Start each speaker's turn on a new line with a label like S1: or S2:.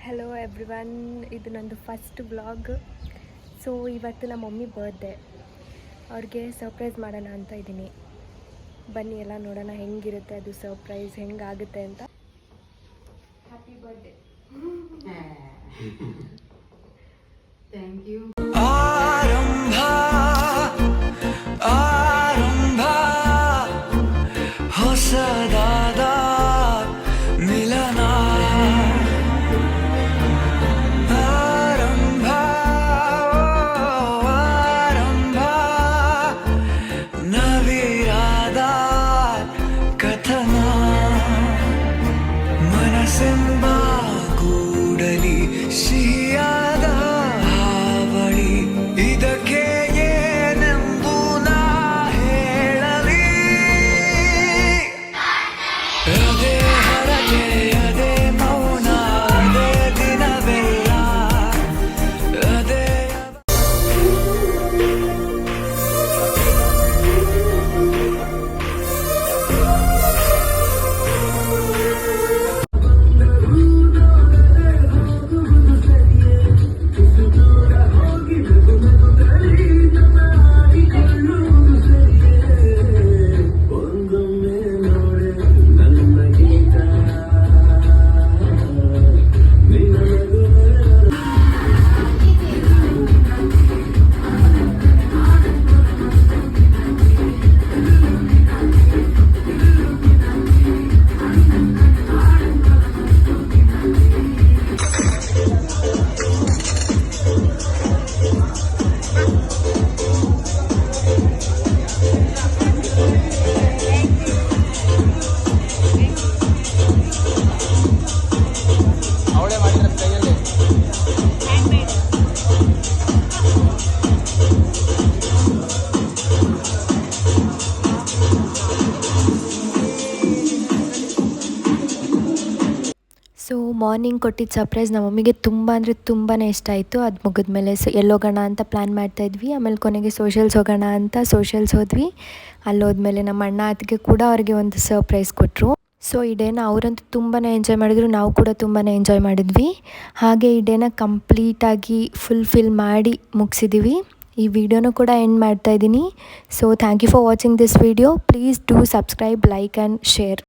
S1: Hello everyone, ಇದು ನಂದು first vlog. So ಇವತ್ತು ನಮ್ಮ ಮಮ್ಮಿ ಬರ್ತ್ಡೇ, ಅವ್ರಿಗೆ ಸರ್ಪ್ರೈಸ್ ಮಾಡೋಣ ಅಂತ ಇದ್ದೀನಿ. ಬನ್ನಿ ಎಲ್ಲ ನೋಡೋಣ ಹೆಂಗಿರುತ್ತೆ ಅದು ಸರ್ಪ್ರೈಸ್, ಹೆಂಗಾಗುತ್ತೆ ಅಂತ. Happy birthday.
S2: Thank you. ಹೊಸದಾದ ಮಿಲನ ಆರಂಭ ಆರಂಭ ನವಿರಾದ ಕಥನ ಮನಸ್ಸೆಂಬ ಗೂಡಲಿ ಸಿಹಿಯಾದ ಹಾವಳಿ ಇದಕ್ಕೆ ಏನೆಂದು ನಾ ಹೇಳಲಿ ಅದೇ ಹೊರಗೆ ಅದೇ ಮೌನ ಅದೇ ದಿನವೆಲ್ಲ ಅದೇ
S1: ಸೊ ಮಾರ್ನಿಂಗ್ ಕೊಟ್ಟಿದ್ದ ಸರ್ಪ್ರೈಸ್ ನಮ್ಮ ಮಮ್ಮಿಗೆ ತುಂಬ ಅಂದರೆ ತುಂಬಾ ಇಷ್ಟ ಆಯಿತು. ಅದು ಮುಗಿದ್ಮೇಲೆ ಎಲ್ಲೋಗೋಣ ಅಂತ ಪ್ಲ್ಯಾನ್ ಮಾಡ್ತಾಯಿದ್ವಿ. ಆಮೇಲೆ ಕೊನೆಗೆ ಸೋಷಲ್ಸ್ ಹೋಗೋಣ ಅಂತ ಸೋಷಲ್ಸ್ ಹೋದ್ವಿ. ಅಲ್ಲಿ ಹೋದ್ಮೇಲೆ ನಮ್ಮ ಅಣ್ಣ ಅತ್ತಿಗೆ ಕೂಡ ಅವ್ರಿಗೆ ಒಂದು ಸರ್ಪ್ರೈಸ್ ಕೊಟ್ಟರು. ಸೊ ಈ ಡೇನ ಅವರಂತೂ ತುಂಬಾ ಎಂಜಾಯ್ ಮಾಡಿದ್ರು, ನಾವು ಕೂಡ ತುಂಬಾ ಎಂಜಾಯ್ ಮಾಡಿದ್ವಿ. ಹಾಗೆ ಈ ಡೇನ ಕಂಪ್ಲೀಟಾಗಿ ಫುಲ್ಫಿಲ್ ಮಾಡಿ ಮುಗಿಸಿದ್ದೀವಿ. ಈ ವಿಡಿಯೋನ ಕೂಡ ಎಂಡ್ ಮಾಡ್ತಾಯಿದ್ದೀನಿ. So thank you for watching this video. Please do subscribe, like and share.